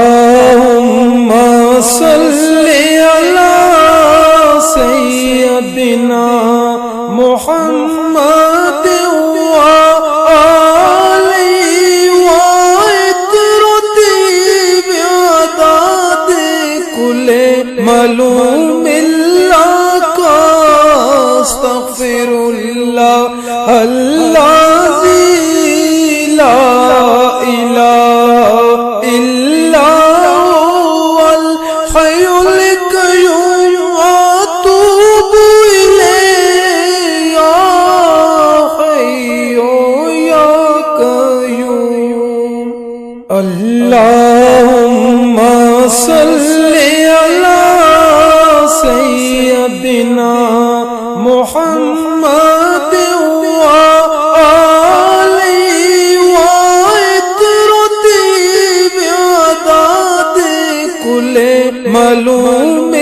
اللهم صل على سيدنا محمد وآله وعطرته بعدد كل معلوم لك استغفر الله الذي لا إله إلا هو الحي القيوم وأتوب إليه يا حي يا قيوم. اللهم صل على سيدنا محمد وآله وعطرته بعدد كل معلوم